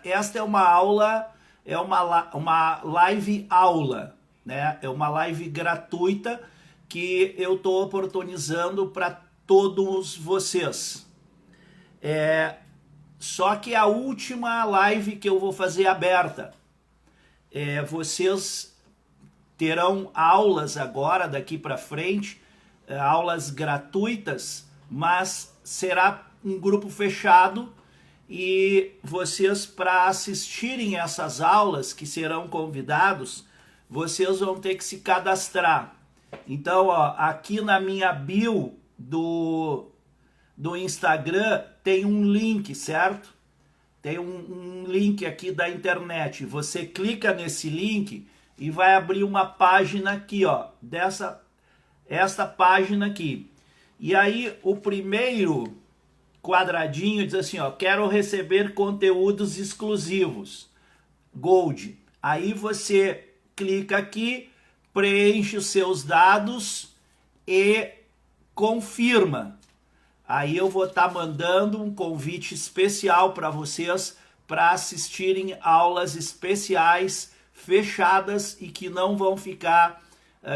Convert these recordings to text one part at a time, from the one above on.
Esta é uma aula, uma live aula, né? É uma live gratuita que eu estou oportunizando para todos vocês. Só que a última live que eu vou fazer aberta. Vocês terão aulas agora, daqui para frente, aulas gratuitas, mas será um grupo fechado e vocês, para assistirem essas aulas, que serão convidados, vocês vão ter que se cadastrar. Então, ó, aqui na minha bio do Instagram tem um link, certo? Tem um link aqui da internet. Você clica nesse link e vai abrir uma página aqui, ó, esta página aqui. E aí o primeiro quadradinho diz assim, ó, quero receber conteúdos exclusivos, Gold. Aí você clica aqui, preenche os seus dados e confirma. Aí eu vou estar mandando um convite especial para vocês para assistirem aulas especiais, fechadas e que não vão ficar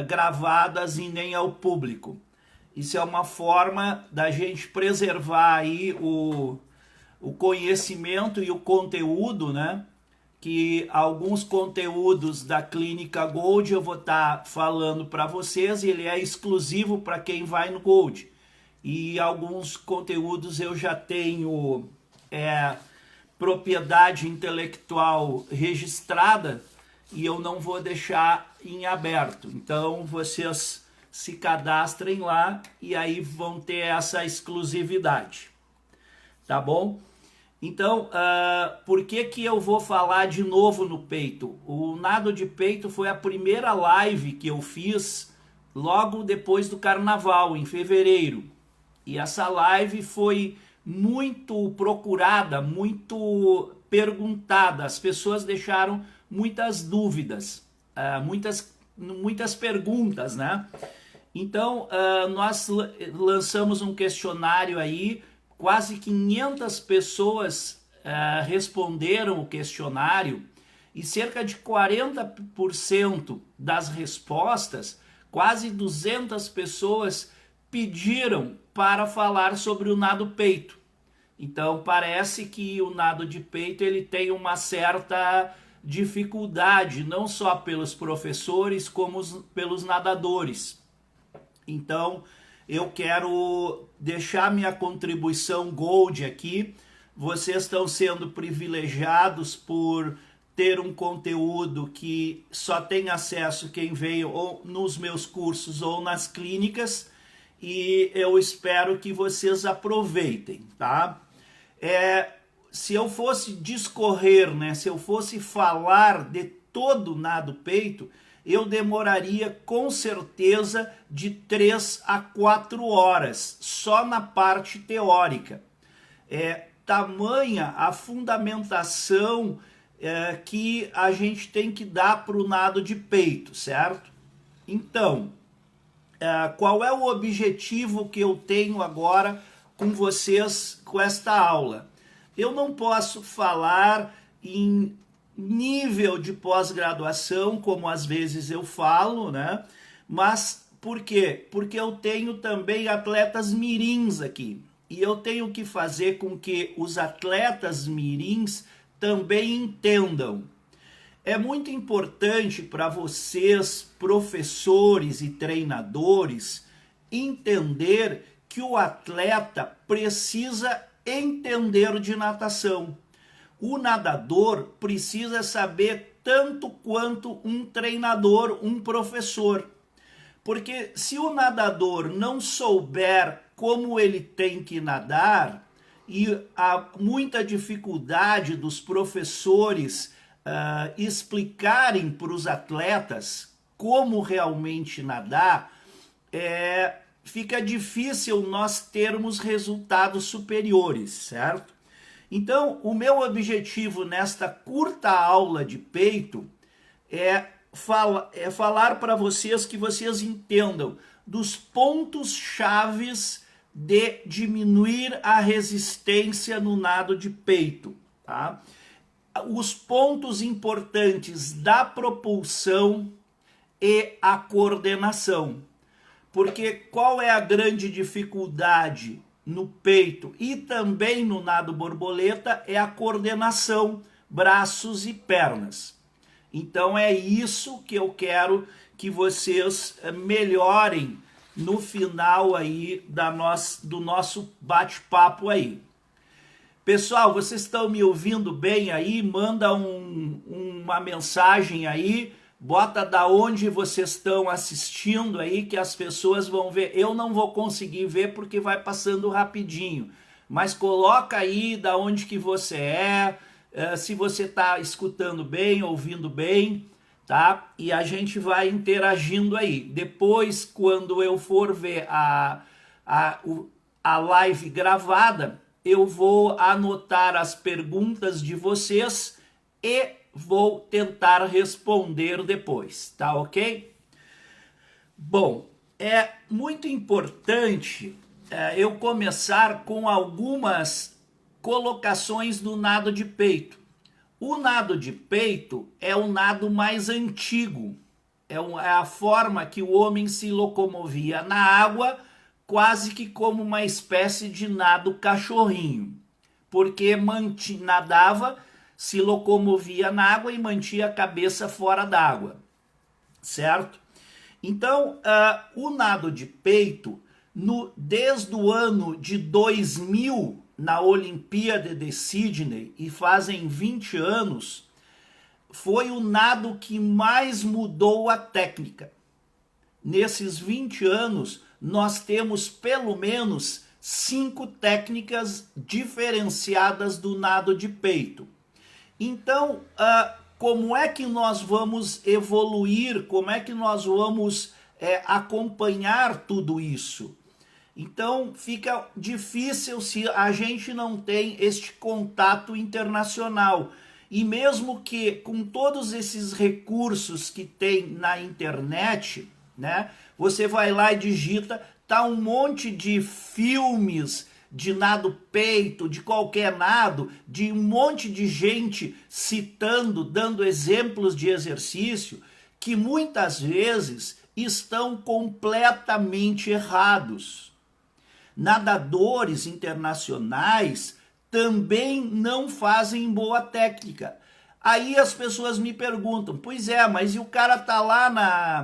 gravadas e nem ao público. Isso é uma forma da gente preservar aí o conhecimento e o conteúdo, né? Que alguns conteúdos da Clínica Gold eu vou estar falando para vocês, e ele é exclusivo para quem vai no Gold. E alguns conteúdos eu já tenho propriedade intelectual registrada e eu não vou deixar em aberto. Então vocês se cadastrem lá e aí vão ter essa exclusividade, tá bom? Então, por que eu vou falar de novo no peito? O nado de peito foi a primeira live que eu fiz logo depois do carnaval, em fevereiro. E essa live foi muito procurada, muito perguntada. As pessoas deixaram muitas dúvidas, muitas perguntas, né? Então, nós lançamos um questionário aí, quase 500 pessoas responderam o questionário e cerca de 40% das respostas, quase 200 pessoas pediram para falar sobre o nado peito. Então, parece que o nado de peito ele tem uma certa dificuldade, não só pelos professores, como pelos nadadores. Então, eu quero deixar minha contribuição Gold aqui. Vocês estão sendo privilegiados por ter um conteúdo que só tem acesso quem veio ou nos meus cursos ou nas clínicas, e eu espero que vocês aproveitem, tá? Se eu fosse discorrer, né, se eu fosse falar de todo o nado peito, eu demoraria com certeza de 3 a 4 horas, só na parte teórica. Tamanha a fundamentação que a gente tem que dar para o nado de peito, certo? Então, qual é o objetivo que eu tenho agora com vocês com esta aula? Eu não posso falar em nível de pós-graduação, como às vezes eu falo, né? Mas por quê? Porque eu tenho também atletas mirins aqui. E eu tenho que fazer com que os atletas mirins também entendam. É muito importante para vocês, professores e treinadores, entender que o atleta precisa entender de natação. O nadador precisa saber tanto quanto um treinador, um professor. Porque se o nadador não souber como ele tem que nadar, e há muita dificuldade dos professores explicarem para os atletas como realmente nadar, fica difícil nós termos resultados superiores, certo? Então, o meu objetivo nesta curta aula de peito é falar para vocês que vocês entendam dos pontos chaves de diminuir a resistência no nado de peito, tá? os pontos importantes da propulsão e a coordenação. Porque qual é a grande dificuldade no peito e também no nado borboleta? É a coordenação, braços e pernas. Então é isso que eu quero que vocês melhorem no final aí do nosso bate-papo aí. Pessoal, vocês estão me ouvindo bem aí? Manda uma mensagem aí. Bota da onde vocês estão assistindo aí, que as pessoas vão ver. Eu não vou conseguir ver porque vai passando rapidinho. Mas coloca aí da onde que você se você está escutando bem, ouvindo bem, tá? E a gente vai interagindo aí. Depois, quando eu for ver a live gravada, eu vou anotar as perguntas de vocês e vou tentar responder depois, tá ok? Bom, é muito importante eu começar com algumas colocações do nado de peito. O nado de peito é o nado mais antigo, é a forma que o homem se locomovia na água, quase que como uma espécie de nado cachorrinho, porque nadava, se locomovia na água e mantinha a cabeça fora d'água, certo? Então, o nado de peito, desde o ano de 2000, na Olimpíada de Sydney, e fazem 20 anos, foi o nado que mais mudou a técnica. Nesses 20 anos, nós temos pelo menos 5 técnicas diferenciadas do nado de peito. Então, como é que nós vamos evoluir? Como é que nós vamos acompanhar tudo isso? Então, fica difícil se a gente não tem este contato internacional. E mesmo que com todos esses recursos que tem na internet, né, você vai lá e digita, tá um monte de filmes de nado peito, de qualquer nado, de um monte de gente citando, dando exemplos de exercício, que muitas vezes estão completamente errados. Nadadores internacionais também não fazem boa técnica. Aí as pessoas me perguntam, pois é, mas e o cara tá lá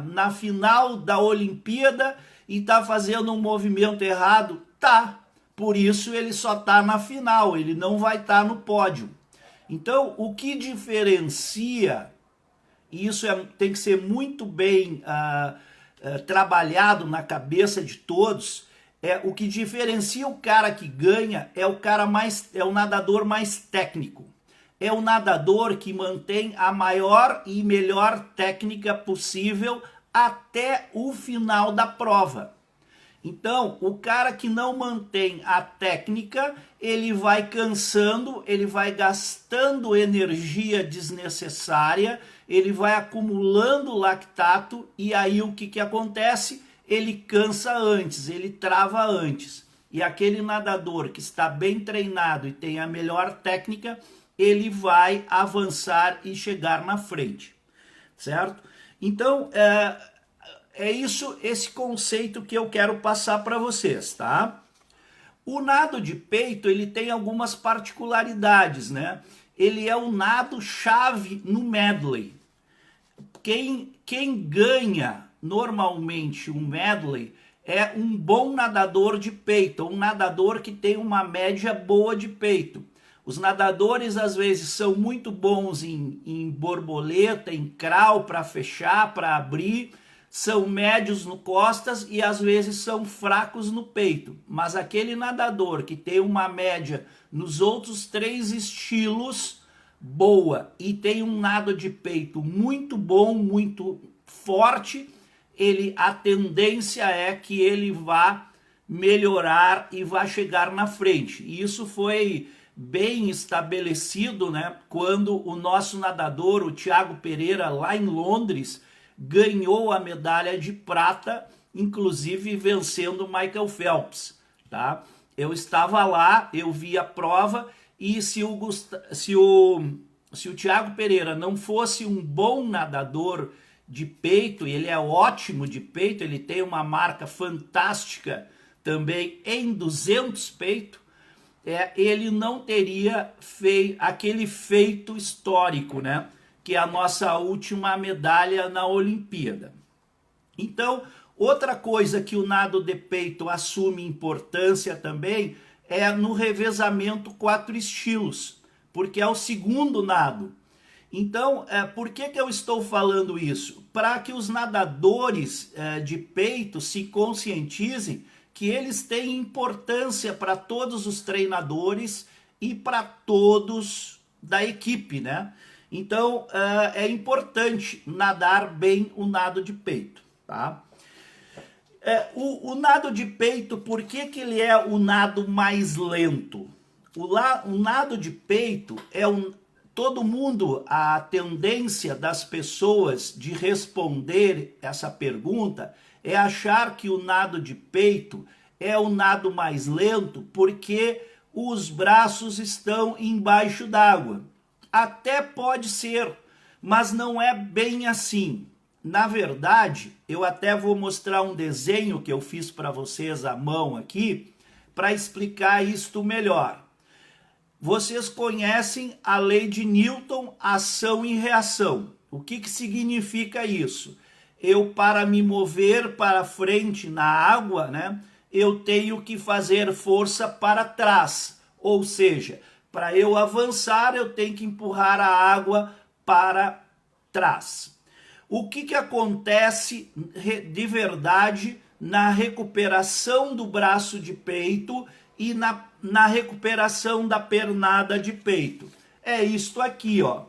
na final da Olimpíada e tá fazendo um movimento errado? Tá. Por isso ele só está na final, ele não vai estar no pódio. Então, o que diferencia, e isso tem que ser muito bem trabalhado na cabeça de todos, o que diferencia o cara que ganha é o nadador mais técnico. É o nadador que mantém a maior e melhor técnica possível até o final da prova. Então, o cara que não mantém a técnica, ele vai cansando, ele vai gastando energia desnecessária, ele vai acumulando lactato e aí o que acontece? Ele cansa antes, ele trava antes. E aquele nadador que está bem treinado e tem a melhor técnica, ele vai avançar e chegar na frente, certo? Então, esse conceito que eu quero passar para vocês, tá? O nado de peito, ele tem algumas particularidades, né? Ele é o nado chave no medley. Quem ganha normalmente um medley é um bom nadador de peito, um nadador que tem uma média boa de peito. Os nadadores às vezes são muito bons em borboleta, em crawl para fechar, para abrir, são médios no costas e às vezes são fracos no peito. Mas aquele nadador que tem uma média nos outros 3 estilos boa e tem um nado de peito muito bom, muito forte, a tendência é que ele vá melhorar e vá chegar na frente. E isso foi bem estabelecido, né, quando o nosso nadador, o Thiago Pereira, lá em Londres, ganhou a medalha de prata, inclusive vencendo o Michael Phelps, tá? Eu estava lá, eu vi a prova e se o se o Thiago Pereira não fosse um bom nadador de peito, e ele é ótimo de peito, ele tem uma marca fantástica também em 200 peito, ele não teria aquele feito histórico, né? Que é a nossa última medalha na Olimpíada. Então, outra coisa que o nado de peito assume importância também é no revezamento 4 estilos, porque é o segundo nado. Então, por que eu estou falando isso? Para que os nadadores de peito se conscientizem que eles têm importância para todos os treinadores e para todos da equipe, né? Então, é importante nadar bem o nado de peito, tá? O nado de peito, por que ele é o nado mais lento? O nado de peito é todo mundo, a tendência das pessoas de responder essa pergunta é achar que o nado de peito é o nado mais lento porque os braços estão embaixo d'água. Até pode ser, mas não é bem assim. Na verdade, eu até vou mostrar um desenho que eu fiz para vocês à mão aqui para explicar isto melhor. Vocês conhecem a lei de Newton, ação e reação. O que significa isso? Eu, para me mover para frente na água, né, eu tenho que fazer força para trás. Ou seja, para eu avançar, eu tenho que empurrar a água para trás. O que acontece de verdade na recuperação do braço de peito e na recuperação da pernada de peito? É isto aqui, ó.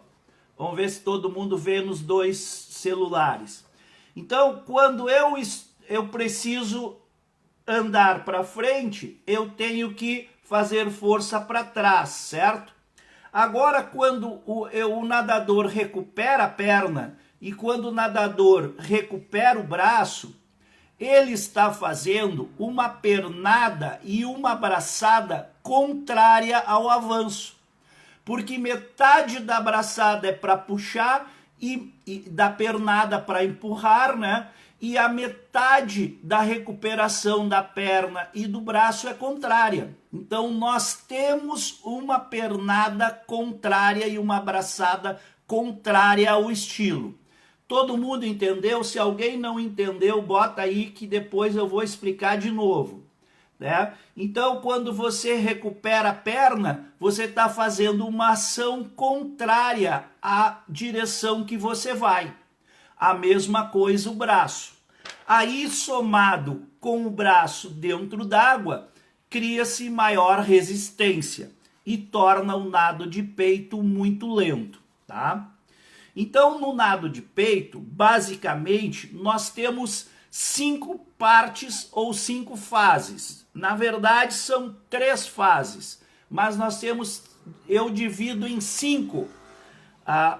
Vamos ver se todo mundo vê nos dois celulares. Então, quando eu preciso andar para frente, eu tenho que fazer força para trás, certo? Agora, quando o nadador recupera a perna e quando o nadador recupera o braço, ele está fazendo uma pernada e uma braçada contrária ao avanço. Porque metade da braçada é para puxar e da pernada para empurrar, né? E a metade da recuperação da perna e do braço é contrária. Então nós temos uma pernada contrária e uma braçada contrária ao estilo. Todo mundo entendeu? Se alguém não entendeu, bota aí que depois eu vou explicar de novo, né? Então, quando você recupera a perna, você está fazendo uma ação contrária à direção que você vai. A mesma coisa o braço. Aí, somado com o braço dentro d'água, cria-se maior resistência e torna o nado de peito muito lento, tá? Então, no nado de peito, basicamente, nós temos 5 partes ou 5 fases. Na verdade, são 3 fases, mas eu divido em 5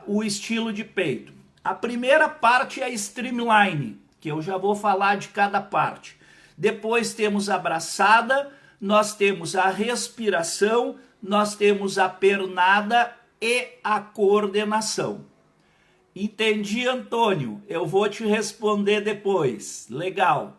o estilo de peito. A primeira parte é a streamline, que eu já vou falar de cada parte. Depois temos a braçada, nós temos a respiração, nós temos a pernada e a coordenação. Entendi, Antônio. Eu vou te responder depois. Legal.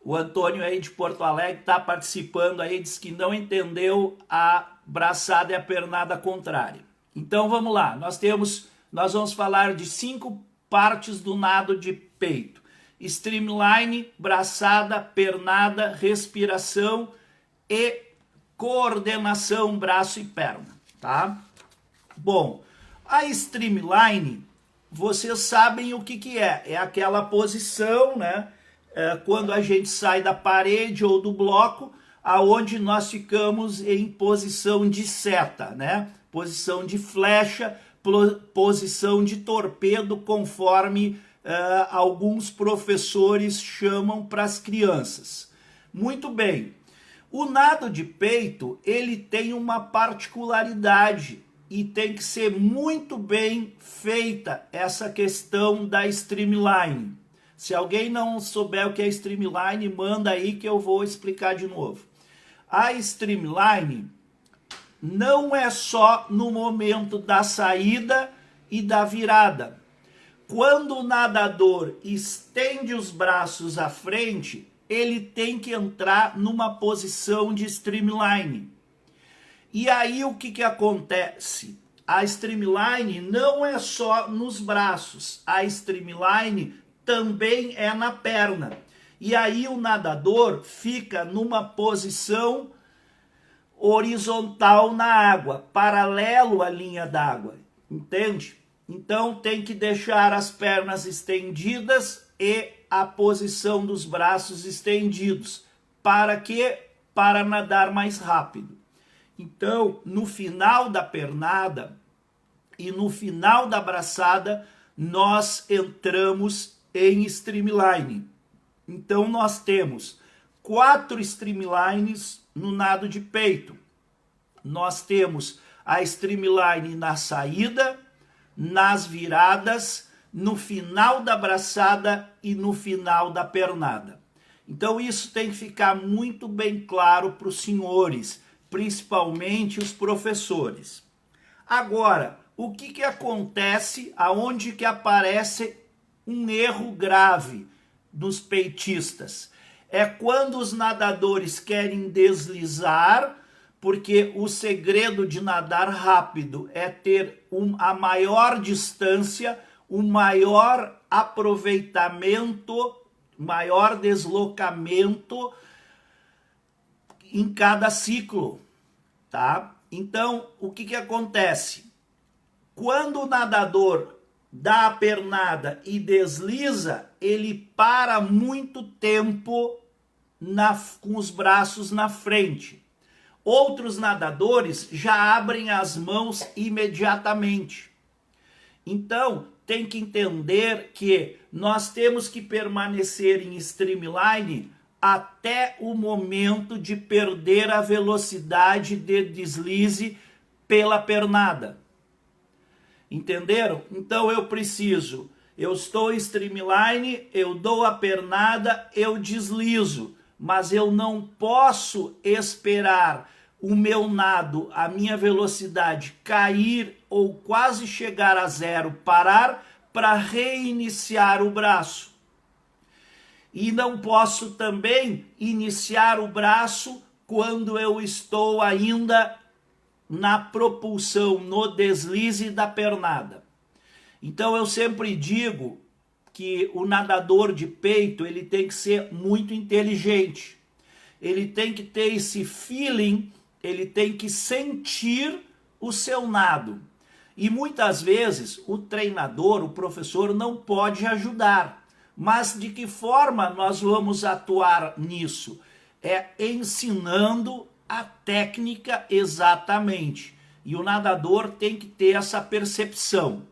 O Antônio aí de Porto Alegre está participando aí, diz que não entendeu a braçada e a pernada contrária. Então vamos lá. Nós vamos falar de 5 partes do nado de peito: streamline, braçada, pernada, respiração e coordenação braço e perna, tá? Bom, a streamline, vocês sabem o que é. É aquela posição, né? Quando a gente sai da parede ou do bloco, aonde nós ficamos em posição de seta, né? Posição de flecha, posição de torpedo, conforme alguns professores chamam para as crianças. Muito bem. O nado de peito, ele tem uma particularidade e tem que ser muito bem feita essa questão da streamline. Se alguém não souber o que é streamline, manda aí que eu vou explicar de novo. A streamline, não é só no momento da saída e da virada. Quando o nadador estende os braços à frente, ele tem que entrar numa posição de streamline. E aí o que acontece? A streamline não é só nos braços, a streamline também é na perna. E aí o nadador fica numa posição horizontal na água, paralelo à linha d'água, entende? Então tem que deixar as pernas estendidas e a posição dos braços estendidos. Para quê? Para nadar mais rápido. Então, no final da pernada e no final da braçada, nós entramos em streamline. Então, nós temos 4 streamlines no nado de peito. Nós temos a streamline na saída, nas viradas, no final da braçada e no final da pernada. Então, isso tem que ficar muito bem claro para os senhores, principalmente os professores. Agora, o que acontece, aonde que aparece um erro grave dos peitistas? É quando os nadadores querem deslizar, porque o segredo de nadar rápido é ter a maior distância, o maior aproveitamento, maior deslocamento em cada ciclo, tá? Então, o que acontece? Quando o nadador dá a pernada e desliza, ele para muito tempo com os braços na frente. Outros nadadores já abrem as mãos imediatamente. Então, tem que entender que nós temos que permanecer em streamline até o momento de perder a velocidade de deslize pela pernada. Entenderam? Então eu estou em streamline, eu dou a pernada, eu deslizo, mas eu não posso esperar o meu nado, a minha velocidade cair ou quase chegar a zero, parar para reiniciar o braço. E não posso também iniciar o braço quando eu estou ainda na propulsão, no deslize da pernada. Então eu sempre digo que o nadador de peito ele tem que ser muito inteligente. Ele tem que ter esse feeling, ele tem que sentir o seu nado. E muitas vezes o treinador, o professor não pode ajudar. Mas de que forma nós vamos atuar nisso? É ensinando a técnica exatamente. E o nadador tem que ter essa percepção.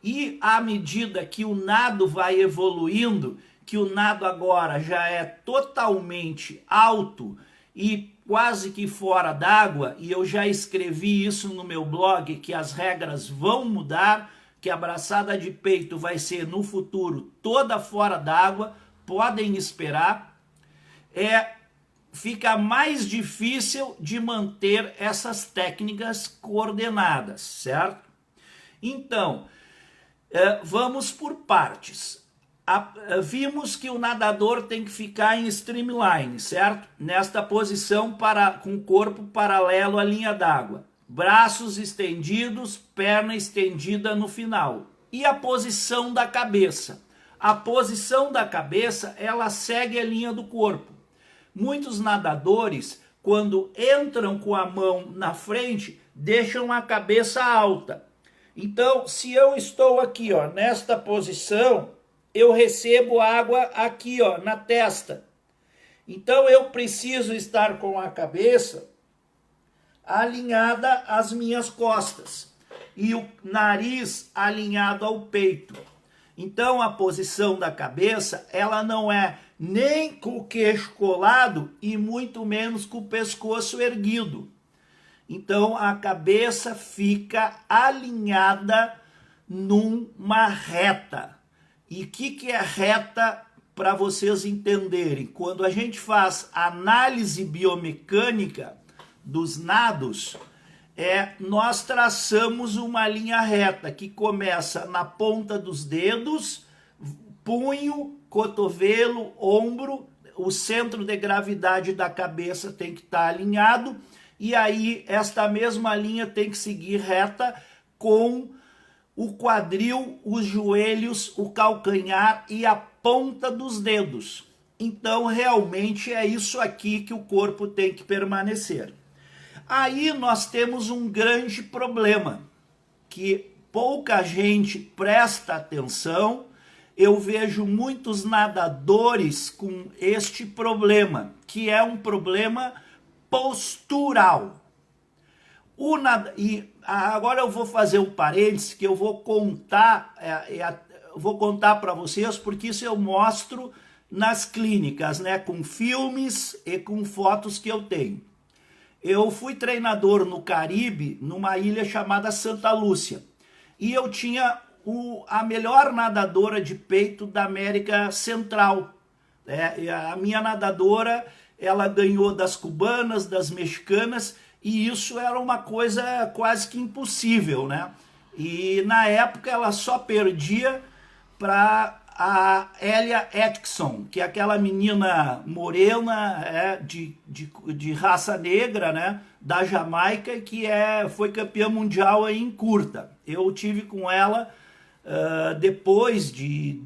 E à medida que o nado vai evoluindo, que o nado agora já é totalmente alto e quase que fora d'água, e eu já escrevi isso no meu blog, que as regras vão mudar, que a braçada de peito vai ser no futuro toda fora d'água, podem esperar, fica mais difícil de manter essas técnicas coordenadas, certo? Então, vamos por partes. Vimos que o nadador tem que ficar em streamline, certo? Nesta posição com o corpo paralelo à linha d'água. Braços estendidos, perna estendida no final. E a posição da cabeça? A posição da cabeça, ela segue a linha do corpo. Muitos nadadores, quando entram com a mão na frente, deixam a cabeça alta. Então, se eu estou aqui, ó, nesta posição, eu recebo água aqui, ó, na testa. Então, eu preciso estar com a cabeça alinhada às minhas costas e o nariz alinhado ao peito. Então, a posição da cabeça, ela não é nem com o queixo colado e muito menos com o pescoço erguido. Então, a cabeça fica alinhada numa reta. E o que é reta para vocês entenderem? Quando a gente faz análise biomecânica dos nados, nós traçamos uma linha reta que começa na ponta dos dedos, punho, cotovelo, ombro, o centro de gravidade da cabeça tem que estar alinhado, e aí esta mesma linha tem que seguir reta com o quadril, os joelhos, o calcanhar e a ponta dos dedos. Então, realmente é isso aqui que o corpo tem que permanecer. Aí nós temos um grande problema, que pouca gente presta atenção. Eu vejo muitos nadadores com este problema, que é um problema postural. E agora eu vou fazer um parênteses que eu vou contar, para vocês, porque isso eu mostro nas clínicas, né, com filmes e com fotos que eu tenho. Eu fui treinador no Caribe, numa ilha chamada Santa Lúcia, e eu tinha a melhor nadadora de peito da América Central. A minha nadadora, ela ganhou das cubanas, das mexicanas, e isso era uma coisa quase que impossível, né? E na época ela só perdia para a Elia Atkinson, que é aquela menina morena, de raça negra, né, da Jamaica, que foi campeã mundial aí em curta. Eu tive com ela depois de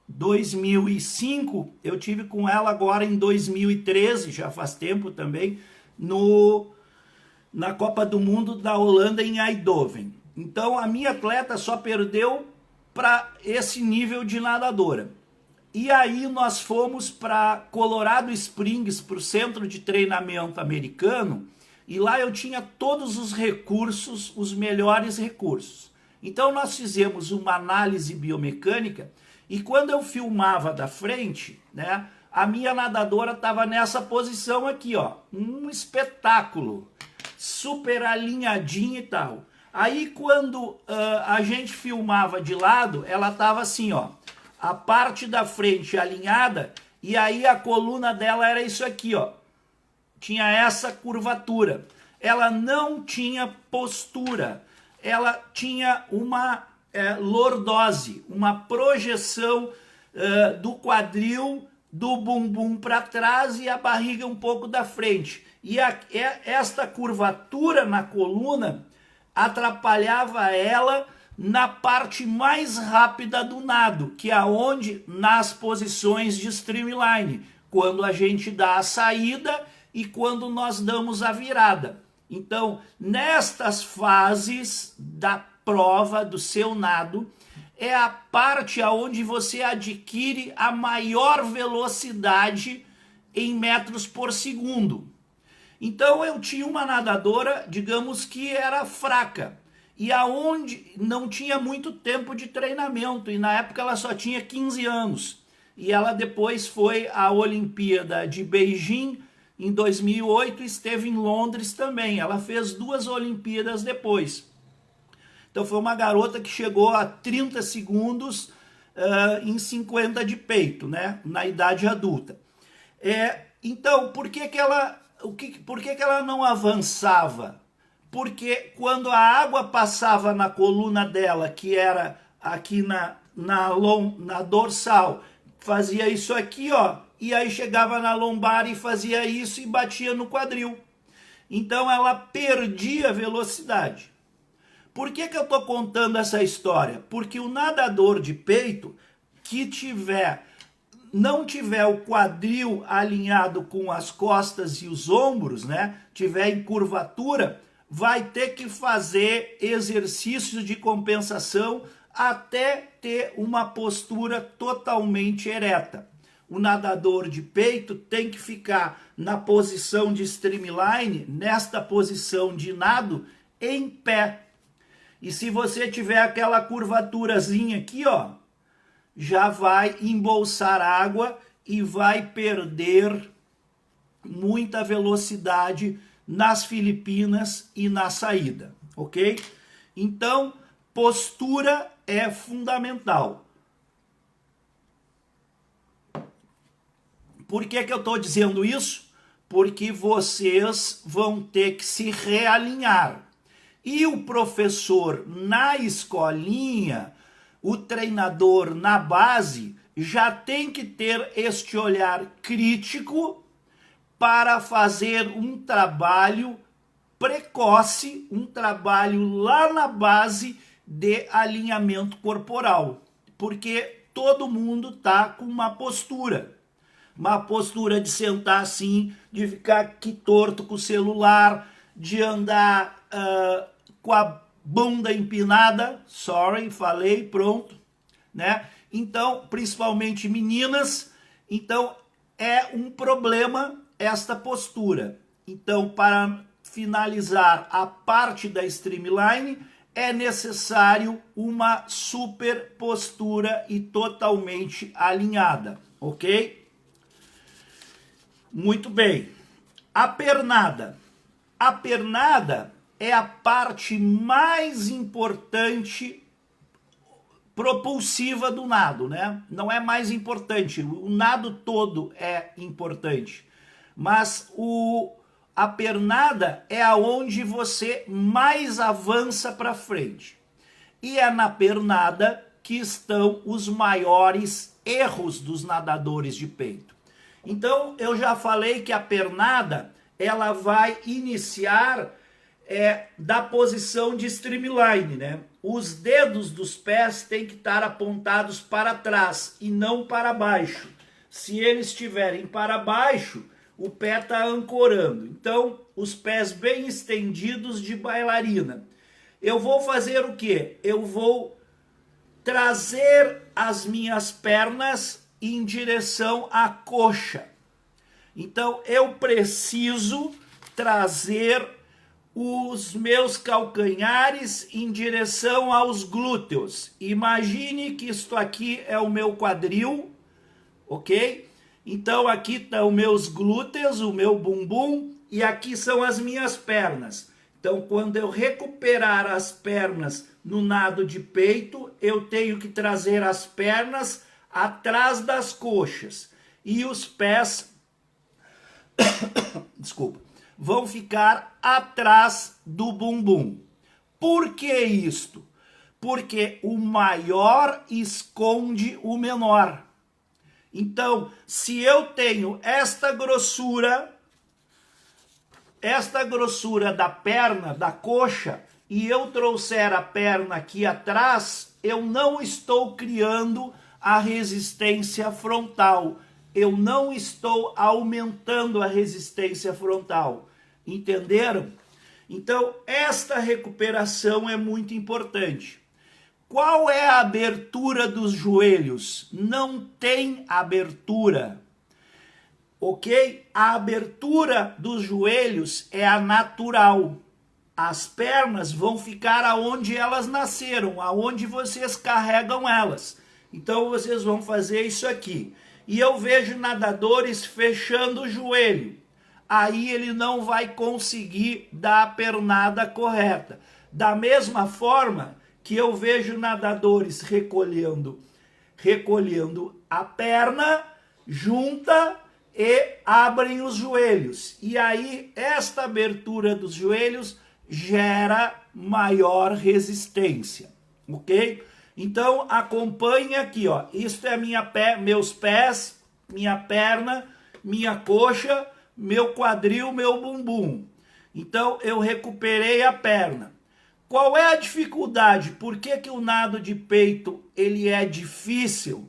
2005, eu tive com ela agora em 2013, já faz tempo também, na Copa do Mundo da Holanda em Eindhoven. Então a minha atleta só perdeu para esse nível de nadadora. E aí nós fomos para Colorado Springs, para o centro de treinamento americano, e lá eu tinha todos os recursos, os melhores recursos. Então nós fizemos uma análise biomecânica, e quando eu filmava da frente, né, a minha nadadora estava nessa posição aqui, ó, um espetáculo, super alinhadinha e tal. Aí quando a gente filmava de lado, ela estava assim, ó, a parte da frente alinhada, e aí a coluna dela era isso aqui, ó, tinha essa curvatura. Ela não tinha postura, ela tinha uma lordose, uma projeção do quadril, do bumbum para trás e a barriga um pouco da frente. E esta curvatura na coluna atrapalhava ela na parte mais rápida do nado, que é onde nas posições de streamline, quando a gente dá a saída e quando nós damos a virada. Então, nestas fases da prova do seu nado, é a parte onde você adquire a maior velocidade em metros por segundo. Então eu tinha uma nadadora, digamos que era fraca, e aonde não tinha muito tempo de treinamento, e na época ela só tinha 15 anos. E ela depois foi à Olimpíada de Beijing em 2008 e esteve em Londres também. Ela fez 2 Olimpíadas depois. Então foi uma garota que chegou a 30 segundos em 50 de peito, né, na idade adulta. Então, por que ela não avançava? Porque quando a água passava na coluna dela, que era aqui na dorsal, fazia isso aqui, ó, e aí chegava na lombar e fazia isso e batia no quadril. Então ela perdia velocidade. Por que eu estou contando essa história? Porque o nadador de peito que não tiver o quadril alinhado com as costas e os ombros, né, tiver em curvatura, vai ter que fazer exercícios de compensação até ter uma postura totalmente ereta. O nadador de peito tem que ficar na posição de streamline, nesta posição de nado, em pé. E se você tiver aquela curvaturazinha aqui, ó, já vai embolsar água e vai perder muita velocidade nas Filipinas e na saída, ok? Então, postura é fundamental. Por que eu estou dizendo isso? porque vocês vão ter que se realinhar. E o professor na escolinha, o treinador na base, já tem que ter este olhar crítico para fazer um trabalho precoce, um trabalho lá na base de alinhamento corporal. Porque todo mundo tá com uma postura de sentar assim, de ficar aqui torto com o celular, de andar com a bunda empinada, sorry, falei, pronto, né? Então, principalmente meninas, então é um problema esta postura. Então, para finalizar a parte da streamline, é necessário uma super postura e totalmente alinhada, ok? Muito bem. A pernada. A pernada é a parte mais importante propulsiva do nado, né? Não é mais importante, o nado todo é importante, mas a pernada é aonde você mais avança para frente. E é na pernada que estão os maiores erros dos nadadores de peito. Então, eu já falei que a pernada, ela vai iniciar da posição de streamline, né? Os dedos dos pés têm que estar apontados para trás e não para baixo. Se eles estiverem para baixo, o pé está ancorando. Então, os pés bem estendidos de bailarina. Eu vou fazer o quê? Eu vou trazer as minhas pernas em direção à coxa. Então, eu preciso trazer os meus calcanhares em direção aos glúteos. Imagine que isto aqui é o meu quadril, ok? Então, aqui estão os meus glúteos, o meu bumbum, e aqui são as minhas pernas. Então, quando eu recuperar as pernas no nado de peito, eu tenho que trazer as pernas atrás das coxas. E os pés, desculpa, vão ficar atrás do bumbum. Por que isto? Porque o maior esconde o menor. Então, se eu tenho esta grossura da perna, da coxa, e eu trouxer a perna aqui atrás, eu não estou criando a resistência frontal. Eu não estou aumentando a resistência frontal. Entenderam? Então, esta recuperação é muito importante. Qual é a abertura dos joelhos? Não tem abertura. Ok? A abertura dos joelhos é a natural. As pernas vão ficar aonde elas nasceram, aonde vocês carregam elas. Então, vocês vão fazer isso aqui. E eu vejo nadadores fechando o joelho. Aí ele não vai conseguir dar a pernada correta. Da mesma forma que eu vejo nadadores recolhendo a perna, junta e abrem os joelhos. E aí esta abertura dos joelhos gera maior resistência, ok? Então acompanhe aqui, ó. Isto é meus pés, minha perna, minha coxa, meu quadril, meu bumbum. Então eu recuperei a perna. Qual é a dificuldade? Por que que o nado de peito ele é difícil?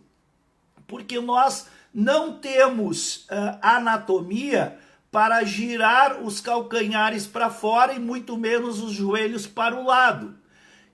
Porque nós não temos anatomia para girar os calcanhares para fora e muito menos os joelhos para o lado.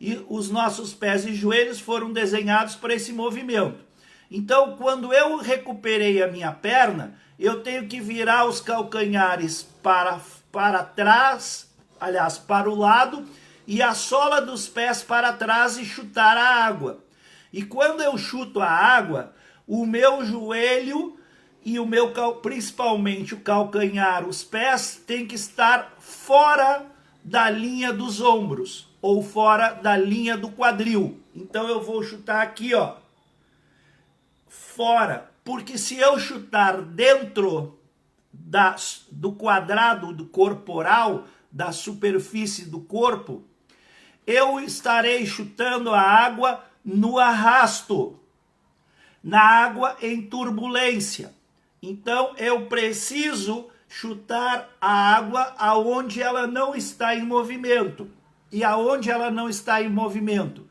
E os nossos pés e joelhos foram desenhados para esse movimento. Então, quando eu recuperei a minha perna, eu tenho que virar os calcanhares para trás, aliás, para o lado, e a sola dos pés para trás e chutar a água. E quando eu chuto a água, o meu joelho e o meu, principalmente o calcanhar, os pés, tem que estar fora da linha dos ombros ou fora da linha do quadril. Então eu vou chutar aqui, ó, fora, porque se eu chutar dentro do quadrado do corporal, da superfície do corpo, eu estarei chutando a água no arrasto, na água em turbulência. Então eu preciso chutar a água aonde ela não está em movimento. E aonde ela não está em movimento?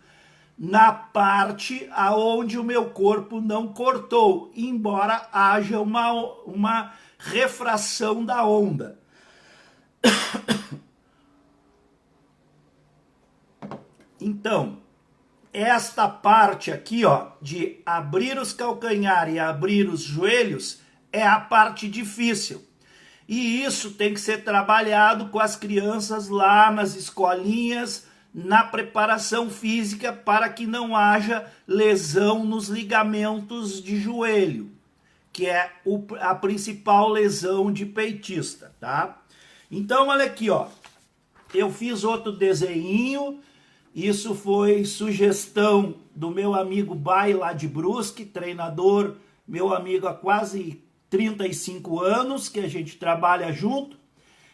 Na parte aonde o meu corpo não cortou, embora haja uma refração da onda. Então, esta parte aqui, ó, de abrir os calcanhares e abrir os joelhos, é a parte difícil. E isso tem que ser trabalhado com as crianças lá nas escolinhas, na preparação física, para que não haja lesão nos ligamentos de joelho, que é a principal lesão de peitista, tá? Então, olha aqui, ó. Eu fiz outro desenho. Isso foi sugestão do meu amigo Bai, lá de Brusque, treinador, meu amigo há quase 35 anos, que a gente trabalha junto.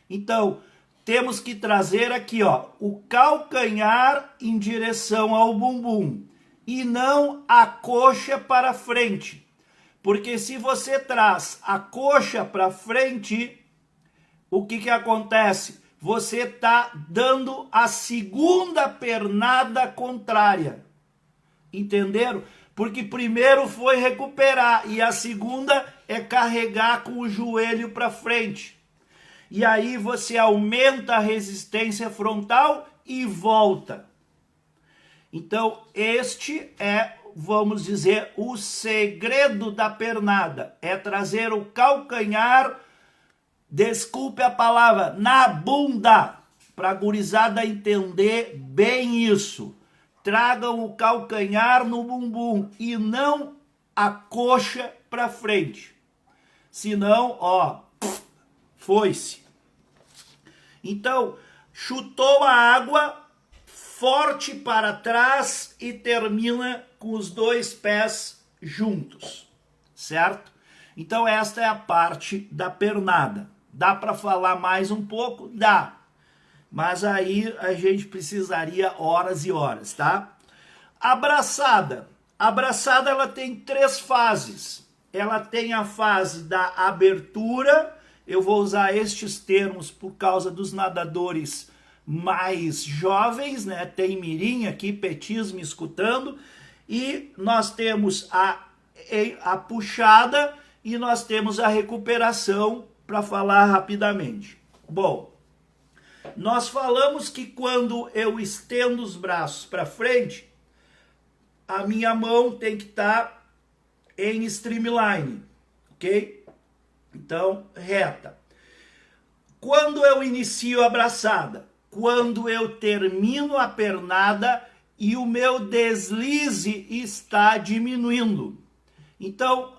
Então, temos que trazer aqui, ó, o calcanhar em direção ao bumbum e não a coxa para frente. Porque se você traz a coxa para frente, o que acontece? Você está dando a segunda pernada contrária. Entenderam? Porque primeiro foi recuperar e a segunda é carregar com o joelho para frente. E aí você aumenta a resistência frontal e volta. Então este é, vamos dizer, o segredo da pernada. É trazer o calcanhar, desculpe a palavra, na bunda, para a gurizada entender bem isso. Tragam o calcanhar no bumbum e não a coxa para frente. Senão, ó, foi-se. Então, chutou a água forte para trás e termina com os dois pés juntos, certo? Então, esta é a parte da pernada. Dá para falar mais um pouco? Dá. Mas aí a gente precisaria horas e horas, tá? Abraçada. A abraçada, ela tem 3 fases. Ela tem a fase da abertura. Eu vou usar estes termos por causa dos nadadores mais jovens, né? Tem mirim aqui, petis me escutando. E nós temos a puxada e nós temos a recuperação, para falar rapidamente. Bom, nós falamos que quando eu estendo os braços para frente, a minha mão tem que estar em streamline, ok? Então, reta. Quando eu inicio a abraçada, quando eu termino a pernada e o meu deslize está diminuindo. Então,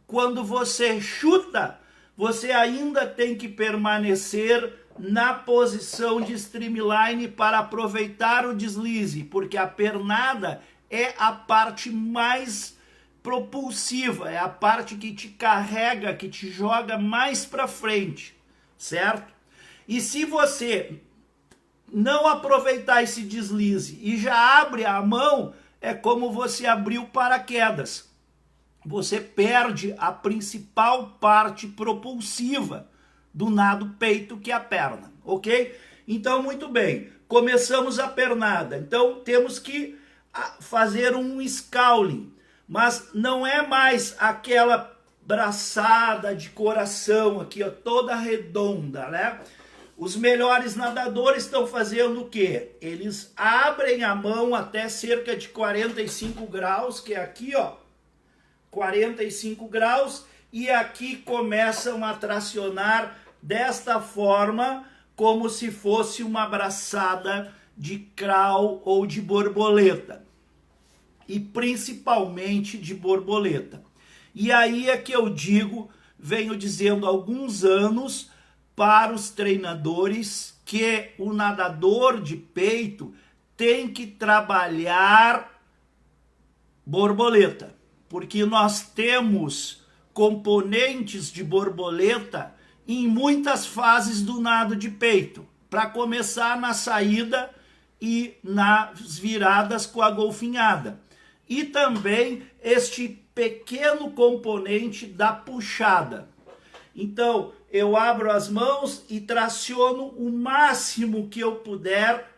quando você chuta, você ainda tem que permanecer na posição de streamline para aproveitar o deslize, porque a pernada é a parte mais propulsiva, é a parte que te carrega, que te joga mais para frente, certo? E se você não aproveitar esse deslize e já abre a mão, é como você abriu paraquedas. Você perde a principal parte propulsiva do nado peito, que é a perna, ok? Então, muito bem, começamos a pernada. Então, temos que fazer um scouting, mas não é mais aquela braçada de coração aqui, ó, toda redonda, né? Os melhores nadadores estão fazendo o quê? Eles abrem a mão até cerca de 45 graus, que é aqui, ó, 45 graus, e aqui começam a tracionar desta forma, como se fosse uma braçada de crawl ou de borboleta, e principalmente de borboleta. E aí é que eu digo, venho dizendo há alguns anos para os treinadores que o nadador de peito tem que trabalhar borboleta, porque nós temos componentes de borboleta em muitas fases do nado de peito, para começar na saída e nas viradas com a golfinhada. E também este pequeno componente da puxada. Então, eu abro as mãos e traciono o máximo que eu puder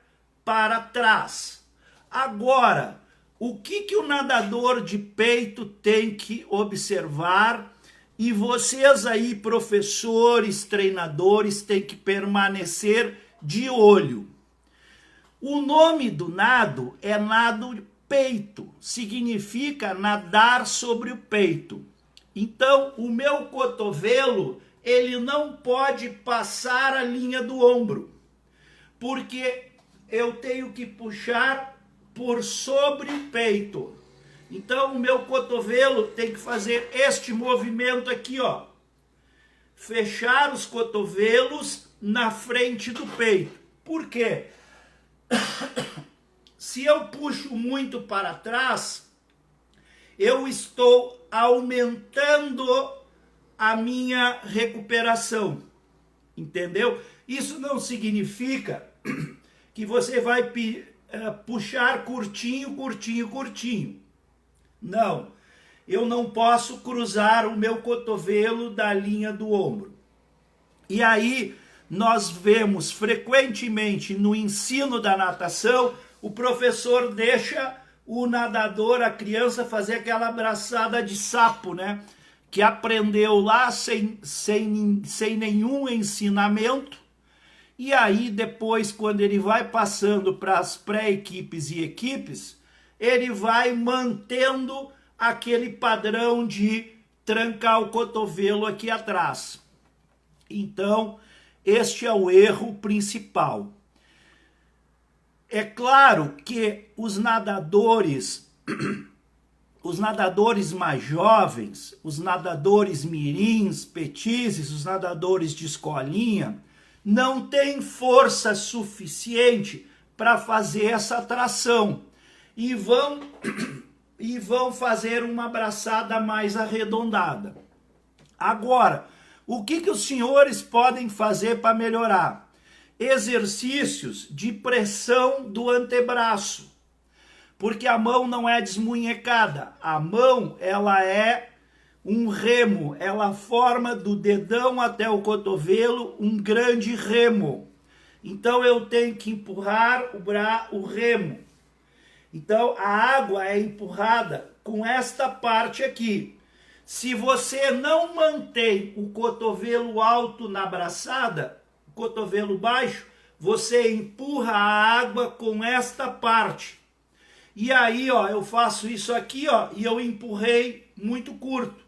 para trás. Agora, o que o nadador de peito tem que observar? E vocês aí, professores, treinadores, têm que permanecer de olho. O nome do nado é nado peito, significa nadar sobre o peito. Então, o meu cotovelo, ele não pode passar a linha do ombro, porque eu tenho que puxar por sobre o peito. Então, o meu cotovelo tem que fazer este movimento aqui, ó. Fechar os cotovelos na frente do peito. Por quê? Se eu puxo muito para trás, eu estou aumentando a minha recuperação, entendeu? Isso não significa que você vai puxar curtinho, curtinho, curtinho. Não, eu não posso cruzar o meu cotovelo da linha do ombro. E aí nós vemos frequentemente no ensino da natação, o professor deixa o nadador, a criança, fazer aquela braçada de sapo, né? Que aprendeu lá sem nenhum ensinamento. E aí depois, quando ele vai passando para as pré-equipes e equipes, ele vai mantendo aquele padrão de trancar o cotovelo aqui atrás. Então, este é o erro principal. É claro que os nadadores mais jovens, os nadadores mirins, petizes, os nadadores de escolinha, não têm força suficiente para fazer essa tração e vão fazer uma braçada mais arredondada. Agora, o que os senhores podem fazer para melhorar? Exercícios de pressão do antebraço, porque a mão não é desmunhecada, a mão ela é um remo, ela forma do dedão até o cotovelo um grande remo. Então eu tenho que empurrar o remo. Então a água é empurrada com esta parte aqui. Se você não mantém o cotovelo alto na braçada, cotovelo baixo, você empurra a água com esta parte. E aí, ó, eu faço isso aqui, ó, e eu empurrei muito curto.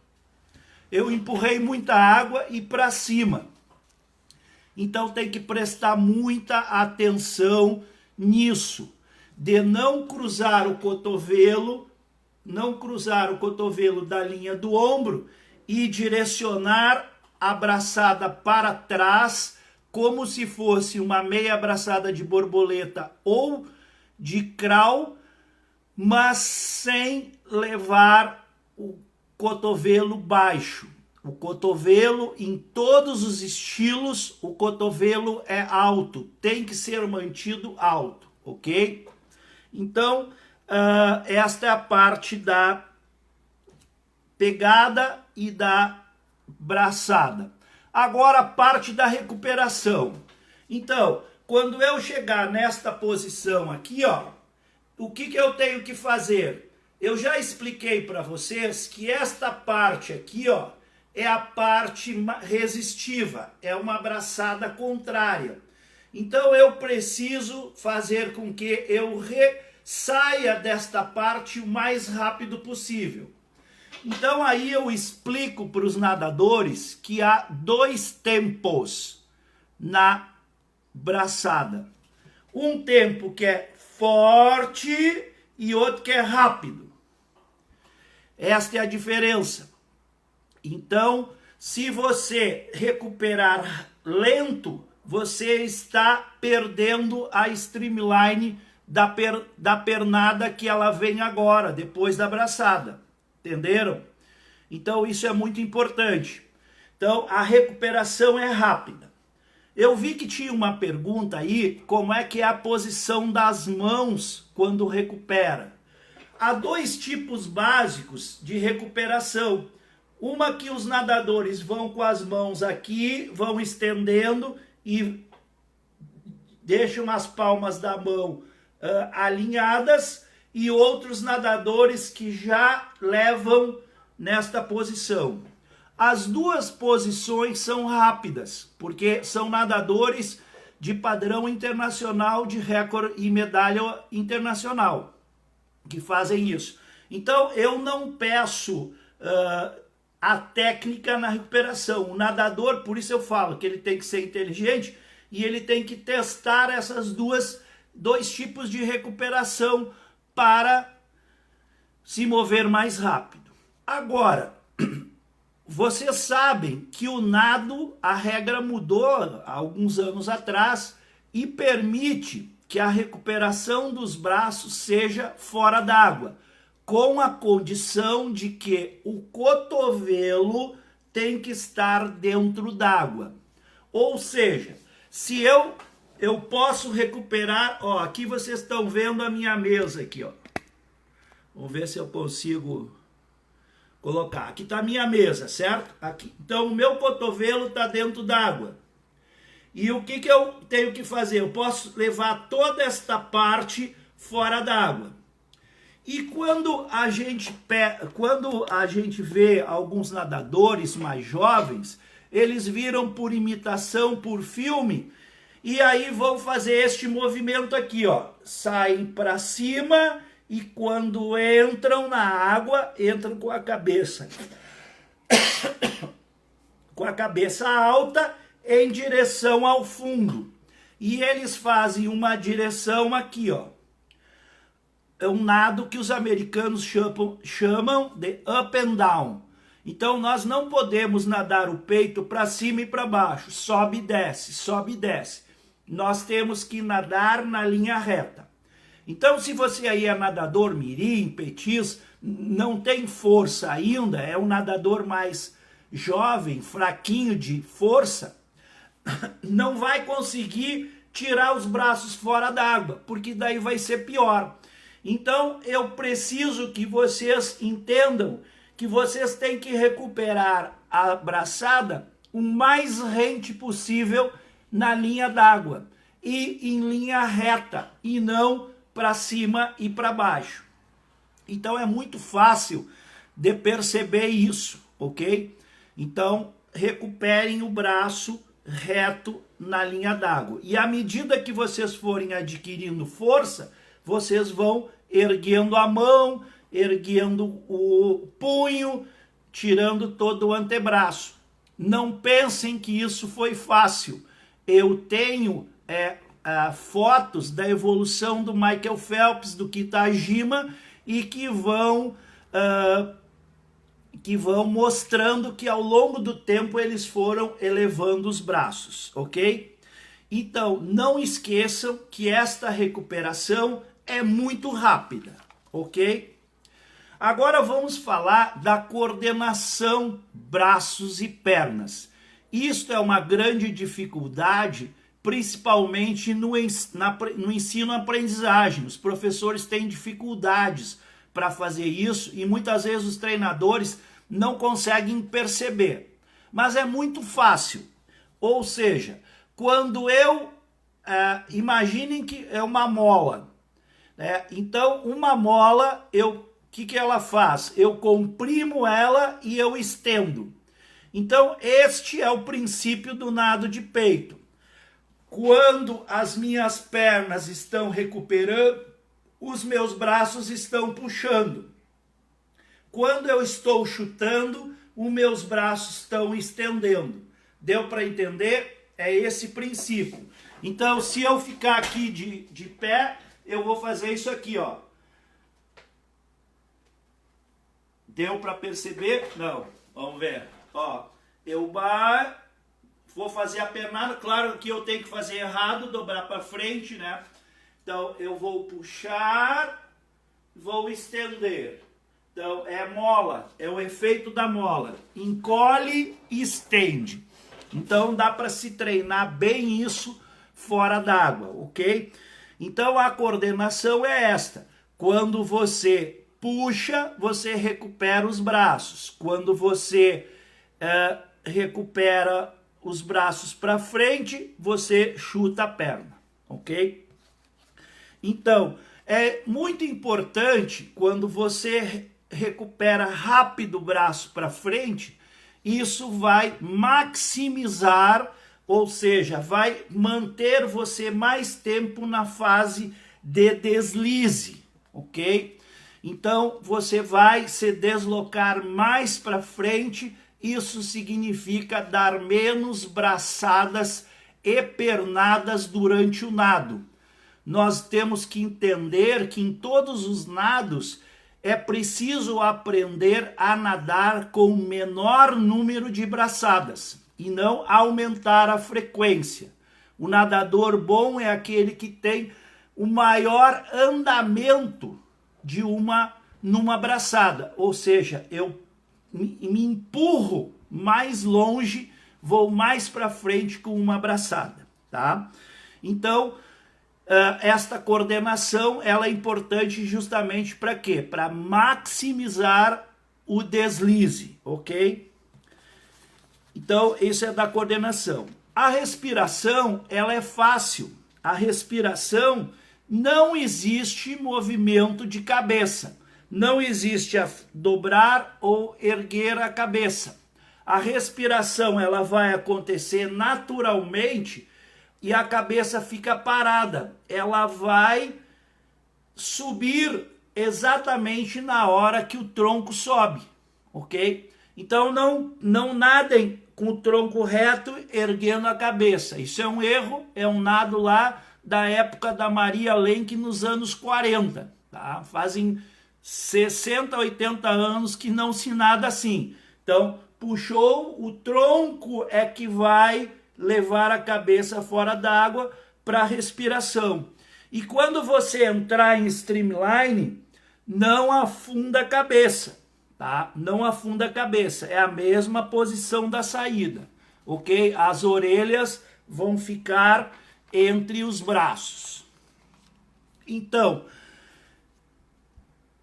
Eu empurrei muita água e para cima. Então tem que prestar muita atenção nisso, de não cruzar o cotovelo da linha do ombro e direcionar a braçada para trás, como se fosse uma meia abraçada de borboleta ou de crawl, mas sem levar o cotovelo baixo. O cotovelo, em todos os estilos, o cotovelo é alto, tem que ser mantido alto, ok? Então, esta é a parte da pegada e da braçada. Agora a parte da recuperação. Então, quando eu chegar nesta posição aqui, ó, o que eu tenho que fazer? Eu já expliquei para vocês que esta parte aqui, ó, é a parte resistiva, é uma braçada contrária. Então eu preciso fazer com que eu saia desta parte o mais rápido possível. Então aí eu explico para os nadadores que há 2 tempos na braçada. Um tempo que é forte e outro que é rápido. Esta é a diferença. Então, se você recuperar lento, você está perdendo a streamline da pernada que ela vem agora, depois da braçada. Entenderam? Então isso é muito importante. Então a recuperação é rápida. Eu vi que tinha uma pergunta aí, como é que é a posição das mãos quando recupera. Há dois tipos básicos de recuperação. Uma que os nadadores vão com as mãos aqui, vão estendendo e deixam as palmas da mão alinhadas, e outros nadadores que já levam nesta posição. As duas posições são rápidas, porque são nadadores de padrão internacional, de recorde e medalha internacional, que fazem isso. Então eu não peço a técnica na recuperação. O nadador, por isso eu falo que ele tem que ser inteligente e ele tem que testar essas dois tipos de recuperação para se mover mais rápido. Agora, vocês sabem que o nado, a regra mudou há alguns anos atrás e permite que a recuperação dos braços seja fora d'água, com a condição de que o cotovelo tem que estar dentro d'água. Ou seja, se eu posso recuperar, ó, aqui vocês estão vendo a minha mesa aqui, ó. Vamos ver se eu consigo colocar. Aqui está a minha mesa, certo? Aqui. Então o meu cotovelo está dentro d'água. E o que eu tenho que fazer? Eu posso levar toda esta parte fora d'água. E quando a gente vê alguns nadadores mais jovens, eles viram por imitação, por filme, e aí vão fazer este movimento aqui, ó. Saem para cima e quando entram na água, entram com a cabeça. Com a cabeça alta em direção ao fundo. E eles fazem uma direção aqui, ó. É um nado que os americanos chamam de up and down. Então nós não podemos nadar o peito para cima e para baixo, sobe e desce, sobe e desce. Nós temos que nadar na linha reta. Então se você aí é nadador mirim, petis, não tem força ainda, é um nadador mais jovem, fraquinho de força, não vai conseguir tirar os braços fora d'água, porque daí vai ser pior. Então eu preciso que vocês entendam que vocês têm que recuperar a braçada o mais rente possível na linha d'água e em linha reta e não para cima e para baixo. Então é muito fácil de perceber isso, ok? Então recuperem o braço reto na linha d'água. E à medida que vocês forem adquirindo força, vocês vão erguendo a mão, erguendo o punho, tirando todo o antebraço. Não pensem que isso foi fácil. Eu tenho fotos da evolução do Michael Phelps, do Kitajima, e que vão mostrando que ao longo do tempo eles foram elevando os braços, ok? Então, não esqueçam que esta recuperação é muito rápida, ok? Agora vamos falar da coordenação braços e pernas. Isto é uma grande dificuldade, principalmente no ensino-aprendizagem. Os professores têm dificuldades para fazer isso e muitas vezes os treinadores não conseguem perceber. Mas é muito fácil. Ou seja, quando imaginem que é uma mola, né? Então uma mola, o que ela faz? Eu comprimo ela e eu estendo. Então este é o princípio do nado de peito. Quando as minhas pernas estão recuperando, os meus braços estão puxando. Quando eu estou chutando, os meus braços estão estendendo. Deu para entender? É esse princípio. Então, se eu ficar aqui de pé, eu vou fazer isso aqui, ó. Deu para perceber? Não. Vamos ver. Ó, eu vou fazer a pernada. Claro que eu tenho que fazer errado, dobrar para frente, né? Então, eu vou puxar, vou estender. Então, é mola, é o efeito da mola. Encolhe e estende. Então, dá para se treinar bem isso fora d'água, ok? Então, a coordenação é esta. Quando você puxa, você recupera os braços. Quando você recupera os braços para frente, você chuta a perna, ok? Então, é muito importante quando você recupera rápido o braço para frente, isso vai maximizar, ou seja, vai manter você mais tempo na fase de deslize, ok? Então, você vai se deslocar mais para frente, isso significa dar menos braçadas e pernadas durante o nado. Nós temos que entender que em todos os nados é preciso aprender a nadar com o menor número de braçadas e não aumentar a frequência. O nadador bom é aquele que tem o maior andamento de numa braçada, ou seja, eu me empurro mais longe, vou mais para frente com uma braçada, tá? Então, esta coordenação ela é importante justamente para quê? Para maximizar o deslize, ok? Então, isso é da coordenação. A respiração, ela é fácil. A respiração, não existe movimento de cabeça. Não existe dobrar ou erguer a cabeça. A respiração, ela vai acontecer naturalmente e a cabeça fica parada. Ela vai subir exatamente na hora que o tronco sobe, ok? Então não nadem com o tronco reto erguendo a cabeça. Isso é um erro, é um nado lá da época da Maria Lenk nos anos 40, tá? Fazem 60, 80 anos que não se nada assim. Então, puxou, o tronco é que vai levar a cabeça fora d'água para a respiração. E quando você entrar em streamline, não afunda a cabeça, tá? Não afunda a cabeça, é a mesma posição da saída, ok? As orelhas vão ficar entre os braços. Então,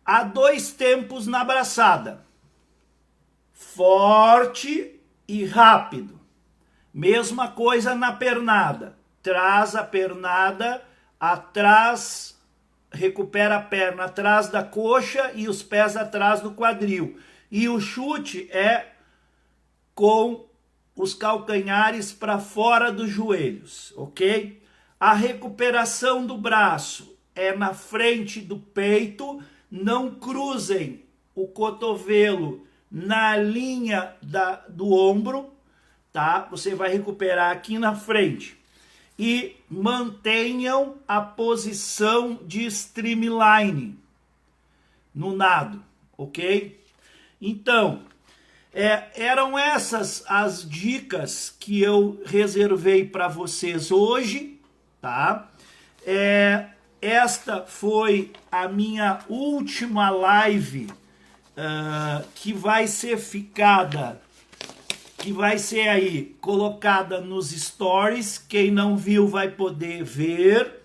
há dois tempos na braçada: forte e rápido. Mesma coisa na pernada. Traz a pernada atrás, recupera a perna atrás da coxa e os pés atrás do quadril. E o chute é com os calcanhares para fora dos joelhos, ok? A recuperação do braço é na frente do peito. Não cruzem o cotovelo na linha do ombro, tá? Você vai recuperar aqui na frente. E mantenham a posição de streamline no nado, ok? Então, eram essas as dicas que eu reservei para vocês hoje, tá? Esta foi a minha última live que vai ser aí colocada nos stories. Quem não viu vai poder ver.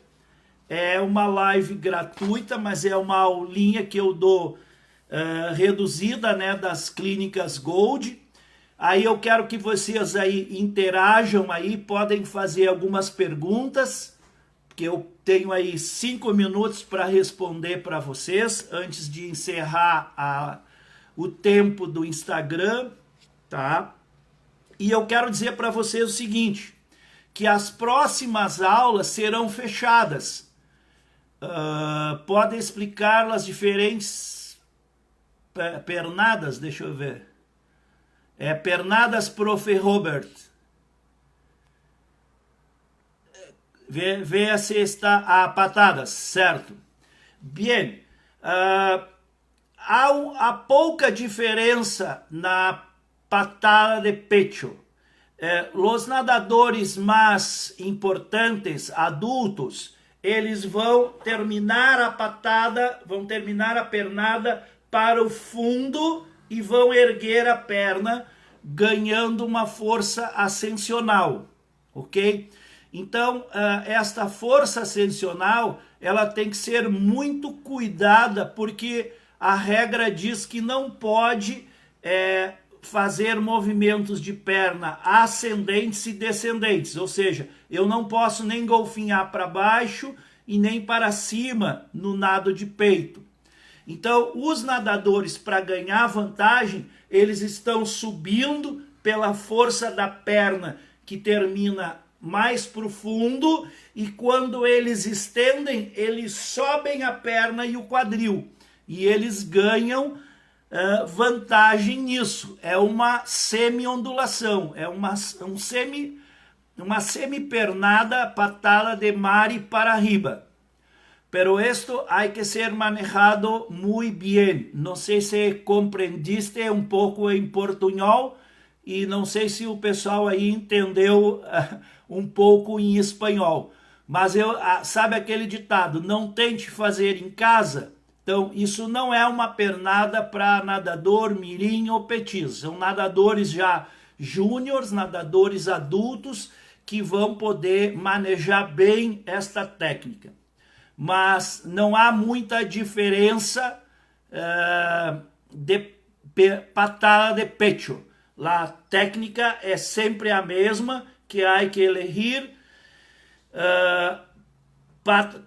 É uma live gratuita, mas é uma aulinha que eu dou reduzida, né, das clínicas Gold. Aí eu quero que vocês aí interajam aí, podem fazer algumas perguntas, que eu tenho aí 5 minutos para responder para vocês, antes de encerrar o tempo do Instagram, tá? E eu quero dizer para vocês o seguinte, que as próximas aulas serão fechadas. Podem explicar as diferentes pernadas, deixa eu ver. Pernadas, prof. Robert. Vê se está a patadas, certo? Bien. Há pouca diferença na patada de pecho. Os nadadores mais importantes, adultos, eles vão terminar a patada, vão terminar a pernada para o fundo e vão erguer a perna, ganhando uma força ascensional, ok? Então, esta força ascensional, ela tem que ser muito cuidada, porque a regra diz que não pode fazer movimentos de perna ascendentes e descendentes, ou seja, eu não posso nem golfinhar para baixo e nem para cima no nado de peito. Então, os nadadores, para ganhar vantagem, eles estão subindo pela força da perna que termina mais profundo, e quando eles estendem, eles sobem a perna e o quadril, e eles ganham vantagem nisso. É uma semi-ondulação, é uma semi-pernada patada de mare para arriba. Pero esto hay que ser manejado muy bien. Não sei se compreendiste um pouco em portunhol, e não sei se o pessoal aí entendeu um pouco em espanhol. Mas sabe aquele ditado, não tente fazer em casa? Então, isso não é uma pernada para nadador mirim ou petis. São nadadores já júniores, nadadores adultos, que vão poder manejar bem esta técnica. Mas não há muita diferença de patada de pecho. A técnica é sempre a mesma, que há que elegir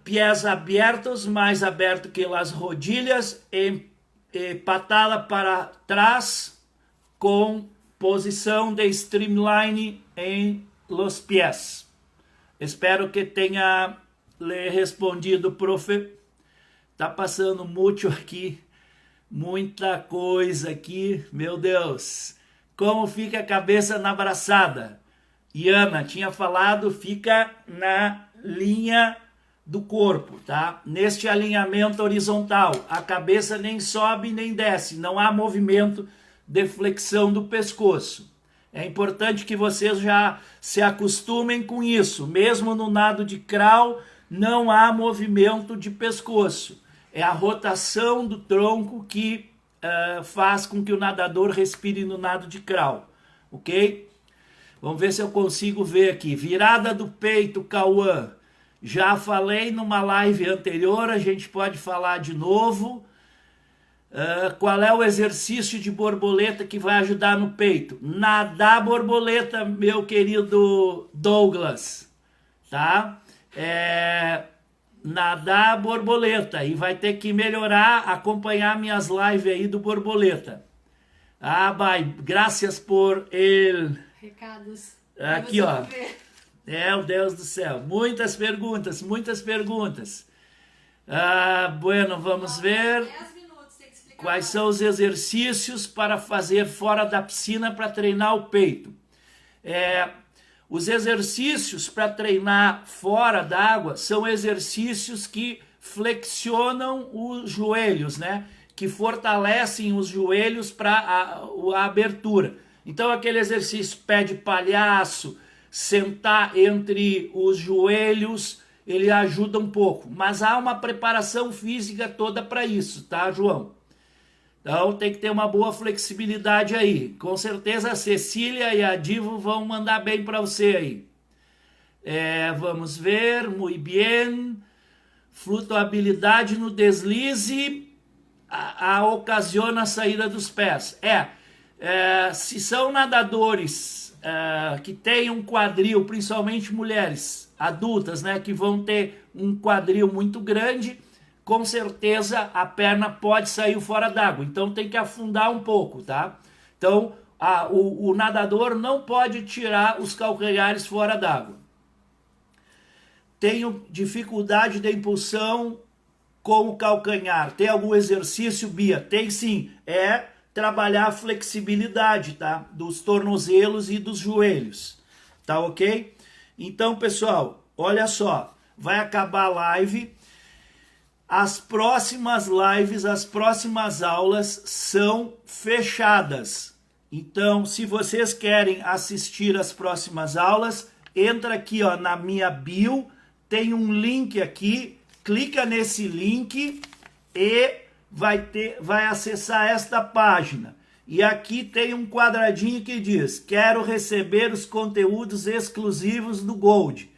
pés abertos, mais aberto que as rodilhas, e patada para trás com posição de streamline em los pés. Espero que tenha lhe respondido, profe. Tá passando muito aqui, muita coisa aqui, meu Deus. Como fica a cabeça na braçada? Iana tinha falado, fica na linha do corpo, tá? Neste alinhamento horizontal, a cabeça nem sobe nem desce, não há movimento de flexão do pescoço. É importante que vocês já se acostumem com isso. Mesmo no nado de crawl, não há movimento de pescoço. É a rotação do tronco que faz com que o nadador respire no nado de crawl, ok? Vamos ver se eu consigo ver aqui. Virada do peito, Cauã. Já falei numa live anterior, a gente pode falar de novo. Qual é o exercício de borboleta que vai ajudar no peito? Nadar borboleta, meu querido Douglas, tá? Nadar borboleta, e vai ter que melhorar, acompanhar minhas lives aí do borboleta. Bye, graças por el... Recados. Aqui, ó. Meu Deus do céu. Muitas perguntas, muitas perguntas. Bueno, vamos ver. 10 minutos, tem que explicar. Quais são os exercícios para fazer fora da piscina para treinar o peito? Os exercícios para treinar fora d'água são exercícios que flexionam os joelhos, né? Que fortalecem os joelhos para a abertura. Então, aquele exercício pé de palhaço, sentar entre os joelhos, ele ajuda um pouco. Mas há uma preparação física toda para isso, tá, João? Então, tem que ter uma boa flexibilidade aí. Com certeza a Cecília e a Divo vão mandar bem para você aí. Vamos ver, muito bem. Flutuabilidade no deslize ocasiona a saída dos pés. Se são nadadores que têm um quadril, principalmente mulheres adultas, né, que vão ter um quadril muito grande, com certeza a perna pode sair fora d'água. Então tem que afundar um pouco, tá? Então o nadador não pode tirar os calcanhares fora d'água. Tenho dificuldade de impulsão com o calcanhar. Tem algum exercício, Bia? Tem sim. Trabalhar a flexibilidade, tá? Dos tornozelos e dos joelhos. Tá ok? Então, pessoal, olha só. Vai acabar a live. As próximas lives, as próximas aulas são fechadas. Então, se vocês querem assistir as próximas aulas, entra aqui, ó, na minha bio. Tem um link aqui. Clica nesse link e vai acessar esta página. E aqui tem um quadradinho que diz: quero receber os conteúdos exclusivos do Gold.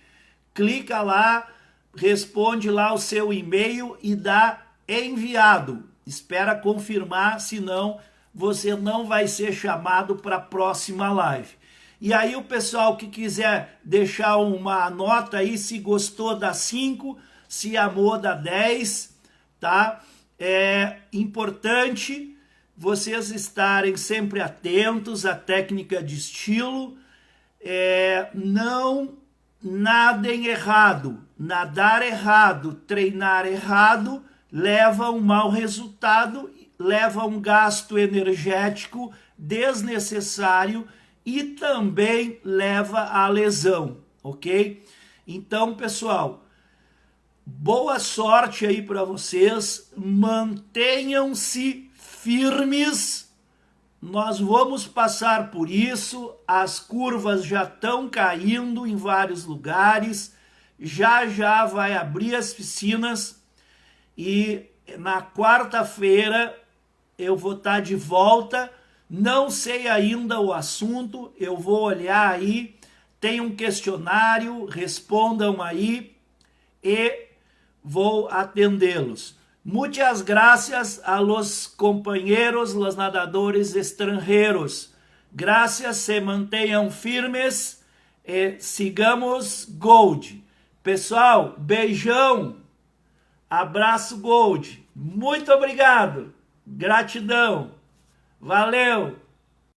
Clica lá, responde lá o seu e-mail e dá enviado. Espera confirmar, senão você não vai ser chamado para a próxima live. E aí o pessoal que quiser deixar uma nota aí, se gostou dá 5, se amou dá 10, tá? É importante vocês estarem sempre atentos à técnica de estilo, não nadem errado, nadar errado, treinar errado, leva a um mau resultado, leva a um gasto energético desnecessário e também leva à lesão, ok? Então, pessoal, boa sorte aí para vocês, mantenham-se firmes, nós vamos passar por isso, as curvas já estão caindo em vários lugares, já vai abrir as piscinas e na quarta-feira eu vou estar de volta, não sei ainda o assunto, eu vou olhar aí, tem um questionário, respondam aí e vou atendê-los. Muchas gracias a los compañeros, los nadadores extranjeros. Gracias, se mantenham firmes e sigamos Gold. Pessoal, beijão, abraço Gold. Muito obrigado, gratidão, valeu.